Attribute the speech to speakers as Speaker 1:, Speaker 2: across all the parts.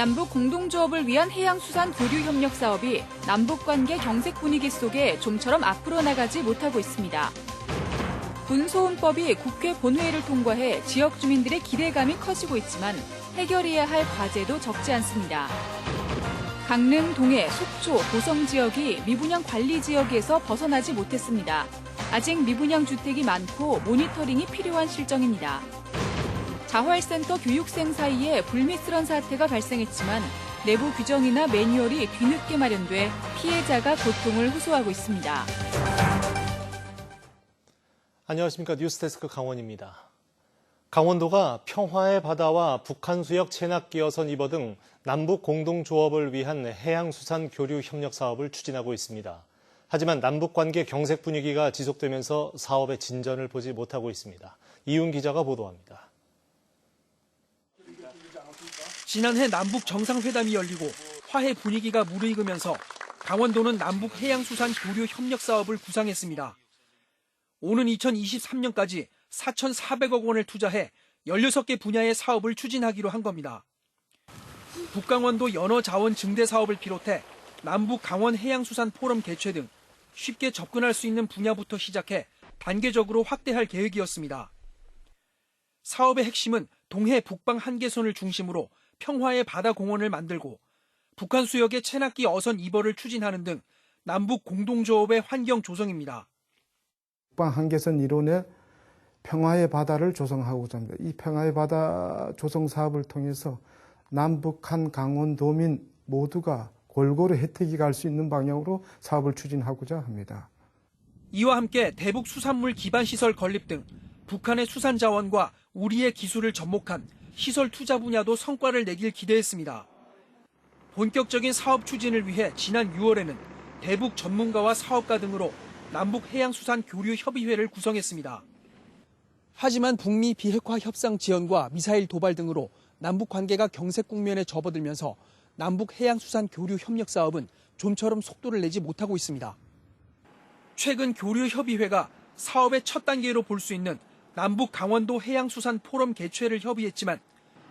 Speaker 1: 남북 공동조업을 위한 해양수산교류협력 사업이 남북관계 경색 분위기 속에 좀처럼 앞으로 나가지 못하고 있습니다. 군소음법이 국회 본회의를 통과해 지역 주민들의 기대감이 커지고 있지만 해결해야 할 과제도 적지 않습니다. 강릉, 동해, 속초, 고성 지역이 미분양 관리 지역에서 벗어나지 못했습니다. 아직 미분양 주택이 많고 모니터링이 필요한 실정입니다. 자활센터 교육생 사이에 불미스런 사태가 발생했지만 내부 규정이나 매뉴얼이 뒤늦게 마련돼 피해자가 고통을 호소하고 있습니다.
Speaker 2: 안녕하십니까. 뉴스데스크 강원입니다. 강원도가 평화의 바다와 북한 수역 체납기 어선 입어 등 남북 공동조업을 위한 해양수산 교류 협력 사업을 추진하고 있습니다. 하지만 남북관계 경색 분위기가 지속되면서 사업의 진전을 보지 못하고 있습니다. 이윤 기자가 보도합니다.
Speaker 3: 지난해 남북 정상회담이 열리고 화해 분위기가 무르익으면서 강원도는 남북 해양수산 교류 협력 사업을 구상했습니다. 오는 2023년까지 4,400억 원을 투자해 16개 분야의 사업을 추진하기로 한 겁니다. 북강원도 연어자원 증대 사업을 비롯해 남북 강원 해양수산 포럼 개최 등 쉽게 접근할 수 있는 분야부터 시작해 단계적으로 확대할 계획이었습니다. 사업의 핵심은 동해 북방 한계선을 중심으로 평화의 바다 공원을 만들고 북한 수역의 체납기 어선 입어를 추진하는 등 남북 공동조업의 환경 조성입니다.
Speaker 4: 북방 한계선 이론에 평화의 바다를 조성하고자 합니다. 이 평화의 바다 조성 사업을 통해서 남북한 강원도민 모두가 골고루 혜택이 갈 수 있는 방향으로 사업을 추진하고자 합니다.
Speaker 3: 이와 함께 대북 수산물 기반 시설 건립 등 북한의 수산 자원과 우리의 기술을 접목한 시설 투자 분야도 성과를 내길 기대했습니다. 본격적인 사업 추진을 위해 지난 6월에는 대북 전문가와 사업가 등으로 남북 해양수산 교류 협의회를 구성했습니다. 하지만 북미 비핵화 협상 지연과 미사일 도발 등으로 남북 관계가 경색 국면에 접어들면서 남북 해양수산 교류 협력 사업은 좀처럼 속도를 내지 못하고 있습니다. 최근 교류 협의회가 사업의 첫 단계로 볼 수 있는 남북 강원도 해양수산 포럼 개최를 협의했지만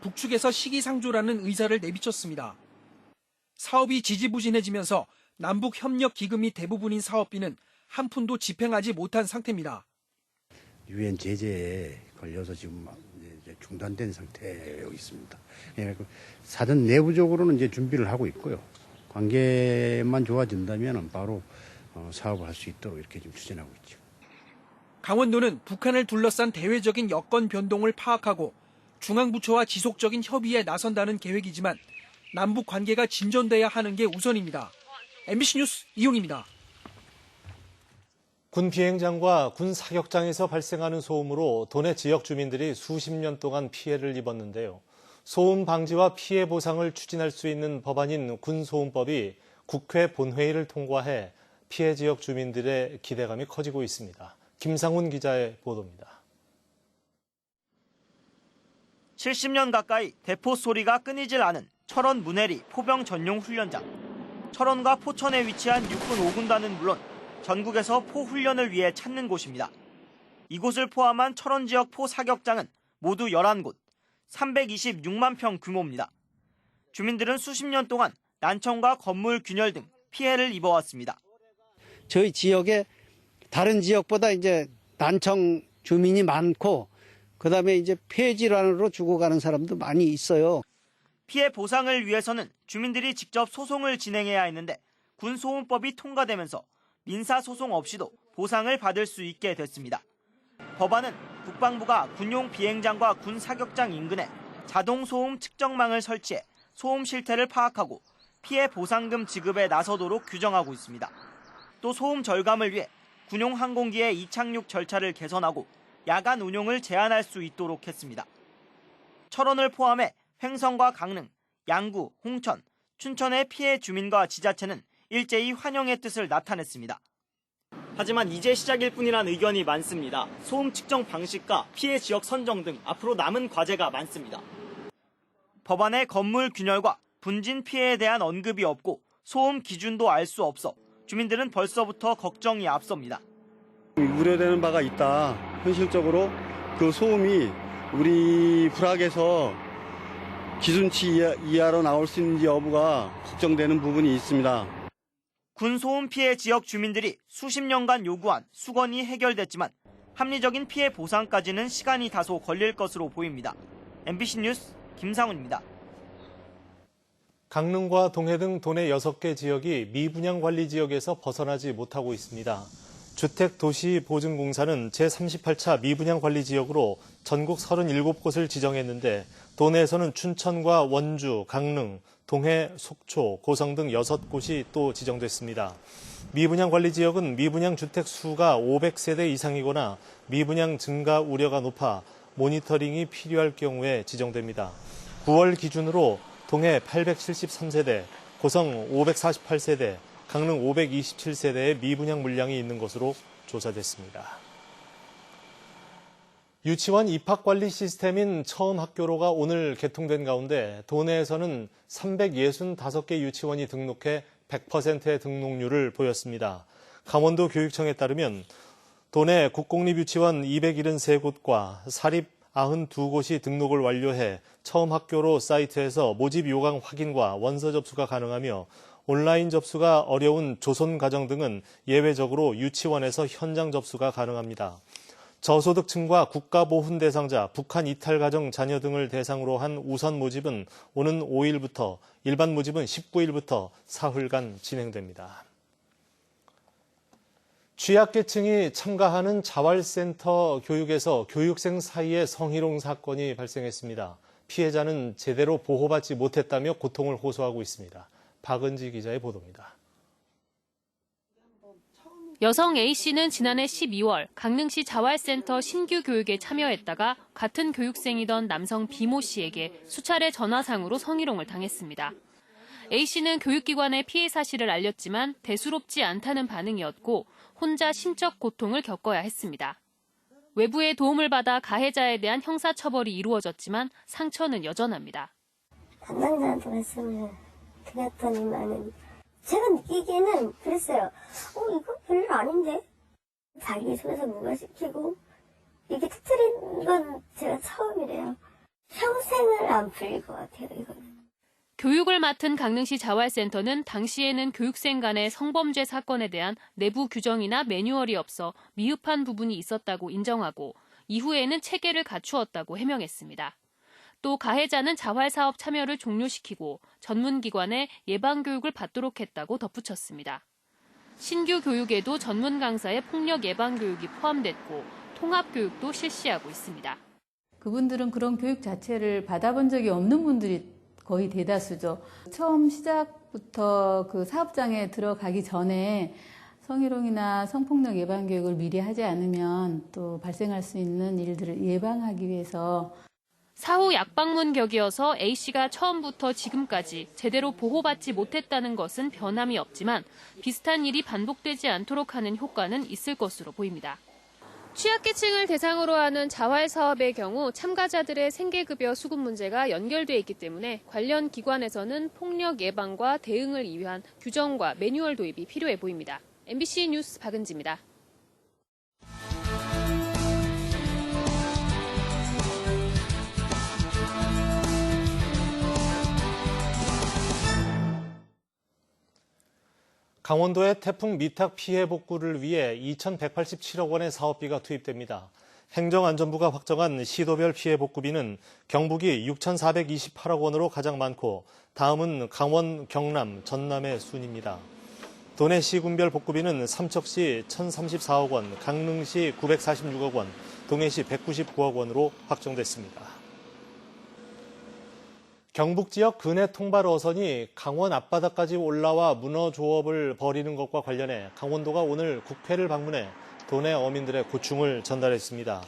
Speaker 3: 북측에서 시기상조라는 의사를 내비쳤습니다. 사업이 지지부진해지면서 남북 협력 기금이 대부분인 사업비는 한 푼도 집행하지 못한 상태입니다.
Speaker 5: 유엔 제재에 걸려서 지금 이제 중단된 상태에 있습니다. 사전 내부적으로는 이제 준비를 하고 있고요. 관계만 좋아진다면 바로 사업을 할 수 있도록 이렇게 좀 추진하고 있죠.
Speaker 3: 강원도는 북한을 둘러싼 대외적인 여건 변동을 파악하고 중앙부처와 지속적인 협의에 나선다는 계획이지만 남북 관계가 진전돼야 하는 게 우선입니다. MBC 뉴스 이용입니다.
Speaker 2: 군 비행장과 군 사격장에서 발생하는 소음으로 도내 지역 주민들이 수십 년 동안 피해를 입었는데요. 소음 방지와 피해 보상을 추진할 수 있는 법안인 군소음법이 국회 본회의를 통과해 피해 지역 주민들의 기대감이 커지고 있습니다. 김상훈 기자의 보도입니다.
Speaker 6: 70년 가까이 대포 소리가 끊이질 않은 철원 문해리 포병 전용 훈련장. 철원과 포천에 위치한 육군 5군단은 물론 전국에서 포 훈련을 위해 찾는 곳입니다. 이곳을 포함한 철원 지역 포 사격장은 모두 11곳, 326만 평 규모입니다. 주민들은 수십 년 동안 난청과 건물 균열 등 피해를 입어왔습니다.
Speaker 7: 저희 지역에 다른 지역보다 이제 난청 주민이 많고 그다음에 이제 폐 질환으로 죽어가는 사람도 많이 있어요.
Speaker 6: 피해 보상을 위해서는 주민들이 직접 소송을 진행해야 했는데 군소음법이 통과되면서 민사소송 없이도 보상을 받을 수 있게 됐습니다. 법안은 국방부가 군용 비행장과 군 사격장 인근에 자동 소음 측정망을 설치해 소음 실태를 파악하고 피해 보상금 지급에 나서도록 규정하고 있습니다. 또 소음 절감을 위해 군용 항공기의 이착륙 절차를 개선하고 야간 운용을 제한할 수 있도록 했습니다. 철원을 포함해 횡성과 강릉, 양구, 홍천, 춘천의 피해 주민과 지자체는 일제히 환영의 뜻을 나타냈습니다. 하지만 이제 시작일 뿐이란 의견이 많습니다. 소음 측정 방식과 피해 지역 선정 등 앞으로 남은 과제가 많습니다. 법안의 건물 균열과 분진 피해에 대한 언급이 없고 소음 기준도 알 수 없어 주민들은 벌써부터 걱정이 앞섭니다.
Speaker 8: 우려되는 바가 있다. 현실적으로 그 소음이 우리 불악에서 기준치 이하로 나올 수 있는지 여부가 걱정되는 부분이 있습니다.
Speaker 6: 군 소음 피해 지역 주민들이 수십 년간 요구한 수건이 해결됐지만 합리적인 피해 보상까지는 시간이 다소 걸릴 것으로 보입니다. MBC 뉴스 김상훈입니다.
Speaker 2: 강릉과 동해 등 도내 6개 지역이 미분양 관리 지역에서 벗어나지 못하고 있습니다. 주택도시보증공사는 제38차 미분양 관리 지역으로 전국 37곳을 지정했는데 도내에서는 춘천과 원주, 강릉, 동해, 속초, 고성 등 6곳이 또 지정됐습니다. 미분양 관리 지역은 미분양 주택 수가 500세대 이상이거나 미분양 증가 우려가 높아 모니터링이 필요할 경우에 지정됩니다. 9월 기준으로 동해 873세대, 고성 548세대, 강릉 527세대의 미분양 물량이 있는 것으로 조사됐습니다. 유치원 입학관리 시스템인 처음학교로가 오늘 개통된 가운데 도내에서는 365개 유치원이 등록해 100%의 등록률을 보였습니다. 강원도 교육청에 따르면 도내 국공립유치원 273곳과 사립 92곳이 등록을 완료해 처음학교로 사이트에서 모집 요강 확인과 원서 접수가 가능하며 온라인 접수가 어려운 조선가정 등은 예외적으로 유치원에서 현장 접수가 가능합니다. 저소득층과 국가보훈 대상자, 북한 이탈가정 자녀 등을 대상으로 한 우선 모집은 오는 5일부터, 일반 모집은 19일부터 사흘간 진행됩니다. 취약계층이 참가하는 자활센터 교육에서 교육생 사이에 성희롱 사건이 발생했습니다. 피해자는 제대로 보호받지 못했다며 고통을 호소하고 있습니다. 박은지 기자의 보도입니다.
Speaker 9: 여성 A씨는 지난해 12월 강릉시 자활센터 신규 교육에 참여했다가 같은 교육생이던 남성 B모 씨에게 수차례 전화상으로 성희롱을 당했습니다. A씨는 교육기관에 피해 사실을 알렸지만 대수롭지 않다는 반응이었고 혼자 심적 고통을 겪어야 했습니다. 외부의 도움을 받아 가해자에 대한 형사처벌이 이루어졌지만 상처는 여전합니다.
Speaker 10: 담당자한테 말씀을 드렸더니만은 제가 느끼기에는 그랬어요. 이거 별일 아닌데? 자기 손에서 무마시키고 이게 터뜨린 건 제가 처음이래요. 평생을 안 풀릴 것 같아요, 이거는.
Speaker 9: 교육을 맡은 강릉시 자활센터는 당시에는 교육생 간의 성범죄 사건에 대한 내부 규정이나 매뉴얼이 없어 미흡한 부분이 있었다고 인정하고 이후에는 체계를 갖추었다고 해명했습니다. 또 가해자는 자활사업 참여를 종료시키고 전문기관에 예방교육을 받도록 했다고 덧붙였습니다. 신규 교육에도 전문 강사의 폭력 예방교육이 포함됐고 통합교육도 실시하고 있습니다.
Speaker 11: 그분들은 그런 교육 자체를 받아본 적이 없는 분들이 거의 대다수죠. 처음 시작부터 그 사업장에 들어가기 전에 성희롱이나 성폭력 예방교육을 미리 하지 않으면 또 발생할 수 있는 일들을 예방하기 위해서
Speaker 9: 사후 약방문 격이어서 A씨가 처음부터 지금까지 제대로 보호받지 못했다는 것은 변함이 없지만 비슷한 일이 반복되지 않도록 하는 효과는 있을 것으로 보입니다. 취약계층을 대상으로 하는 자활 사업의 경우 참가자들의 생계급여 수급 문제가 연결돼 있기 때문에 관련 기관에서는 폭력 예방과 대응을 위한 규정과 매뉴얼 도입이 필요해 보입니다. MBC 뉴스 박은지입니다.
Speaker 2: 강원도의 태풍 미탁 피해 복구를 위해 2,187억 원의 사업비가 투입됩니다. 행정안전부가 확정한 시도별 피해 복구비는 경북이 6,428억 원으로 가장 많고 다음은 강원, 경남, 전남의 순입니다. 도내 시군별 복구비는 삼척시 1,034억 원, 강릉시 946억 원, 동해시 199억 원으로 확정됐습니다. 경북 지역 근해 통발 어선이 강원 앞바다까지 올라와 문어 조업을 벌이는 것과 관련해 강원도가 오늘 국회를 방문해 도내 어민들의 고충을 전달했습니다.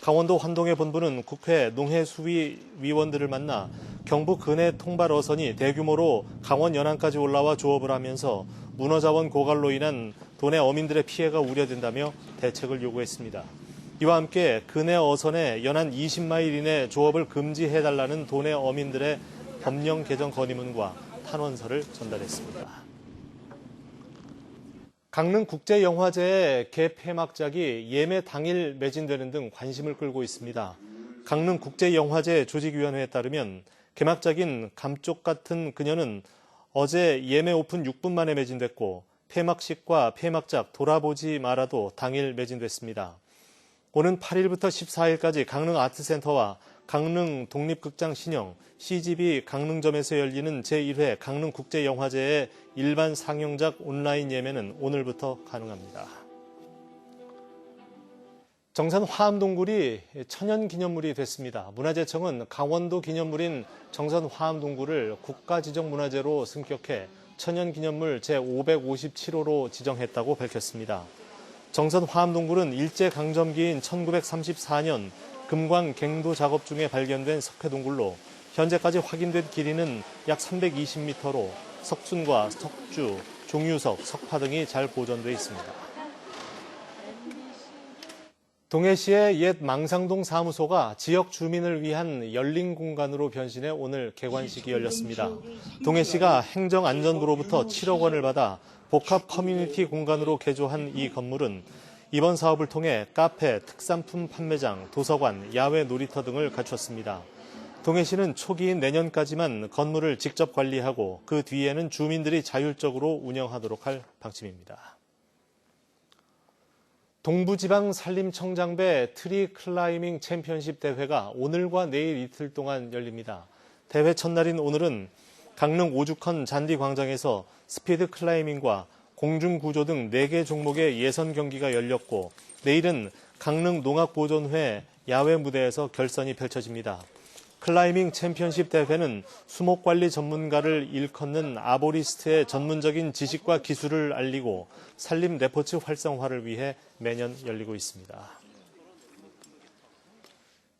Speaker 2: 강원도 환동의 본부는 국회 농해수위 위원들을 만나 경북 근해 통발 어선이 대규모로 강원 연안까지 올라와 조업을 하면서 문어 자원 고갈로 인한 도내 어민들의 피해가 우려된다며 대책을 요구했습니다. 이와 함께 근해 어선에 연안 20마일 이내 조업을 금지해달라는 도내 어민들의 법령 개정 건의문과 탄원서를 전달했습니다. 강릉국제영화제의 개폐막작이 예매 당일 매진되는 등 관심을 끌고 있습니다. 강릉국제영화제 조직위원회에 따르면 개막작인 감쪽 같은 그녀는 어제 예매 오픈 6분 만에 매진됐고 폐막식과 폐막작 돌아보지 말아도 당일 매진됐습니다. 오는 8일부터 14일까지 강릉 아트센터와 강릉 독립극장 신영, CGV 강릉점에서 열리는 제1회 강릉국제영화제의 일반 상영작 온라인 예매는 오늘부터 가능합니다. 정산 화암동굴이 천연기념물이 됐습니다. 문화재청은 강원도 기념물인 정산 화암동굴을 국가지정문화재로 승격해 천연기념물 제557호로 지정했다고 밝혔습니다. 정선 화암동굴은 일제강점기인 1934년 금광 갱도 작업 중에 발견된 석회동굴로 현재까지 확인된 길이는 약 320m로 석순과 석주, 종유석, 석파 등이 잘 보존돼 있습니다. 동해시의 옛 망상동 사무소가 지역 주민을 위한 열린 공간으로 변신해 오늘 개관식이 열렸습니다. 동해시가 행정안전부로부터 7억 원을 받아 복합 커뮤니티 공간으로 개조한 이 건물은 이번 사업을 통해 카페, 특산품 판매장, 도서관, 야외 놀이터 등을 갖췄습니다. 동해시는 초기인 내년까지만 건물을 직접 관리하고 그 뒤에는 주민들이 자율적으로 운영하도록 할 방침입니다. 동부지방산림청장배 트리 클라이밍 챔피언십 대회가 오늘과 내일 이틀 동안 열립니다. 대회 첫날인 오늘은 강릉 오죽헌 잔디광장에서 스피드 클라이밍과 공중구조 등 4개 종목의 예선 경기가 열렸고 내일은 강릉 농악보존회 야외 무대에서 결선이 펼쳐집니다. 클라이밍 챔피언십 대회는 수목관리 전문가를 일컫는 아보리스트의 전문적인 지식과 기술을 알리고 산림 레포츠 활성화를 위해 매년 열리고 있습니다.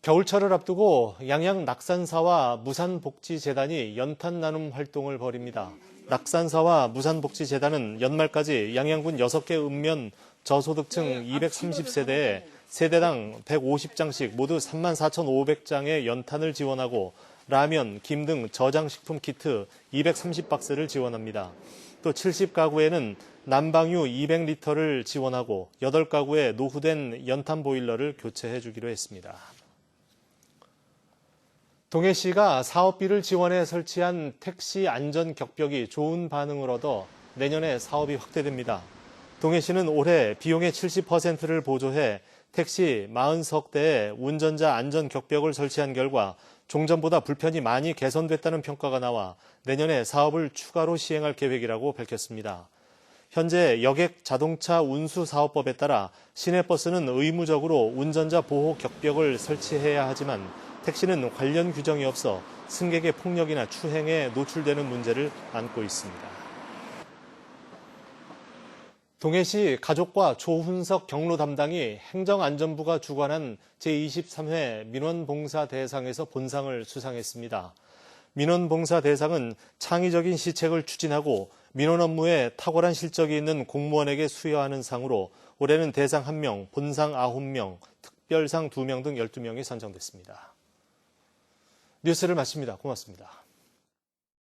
Speaker 2: 겨울철을 앞두고 양양 낙산사와 무산복지재단이 연탄 나눔 활동을 벌입니다. 낙산사와 무산복지재단은 연말까지 양양군 6개 읍면 저소득층 230세대에 세대당 150장씩 모두 34,500장의 연탄을 지원하고 라면, 김 등 저장식품 키트 230박스를 지원합니다. 또 70가구에는 난방유 200리터를 지원하고 8가구에 노후된 연탄 보일러를 교체해 주기로 했습니다. 동해시가 사업비를 지원해 설치한 택시 안전 격벽이 좋은 반응을 얻어 내년에 사업이 확대됩니다. 동해시는 올해 비용의 70%를 보조해 택시 40석 대에 운전자 안전 격벽을 설치한 결과 종전보다 불편이 많이 개선됐다는 평가가 나와 내년에 사업을 추가로 시행할 계획이라고 밝혔습니다. 현재 여객 자동차 운수 사업법에 따라 시내버스는 의무적으로 운전자 보호 격벽을 설치해야 하지만 택시는 관련 규정이 없어 승객의 폭력이나 추행에 노출되는 문제를 안고 있습니다. 동해시 가족과 조훈석 경로 담당이 행정안전부가 주관한 제23회 민원봉사대상에서 본상을 수상했습니다. 민원봉사대상은 창의적인 시책을 추진하고 민원 업무에 탁월한 실적이 있는 공무원에게 수여하는 상으로 올해는 대상 1명, 본상 9명, 특별상 2명 등 12명이 선정됐습니다. 뉴스를 마칩니다. 고맙습니다.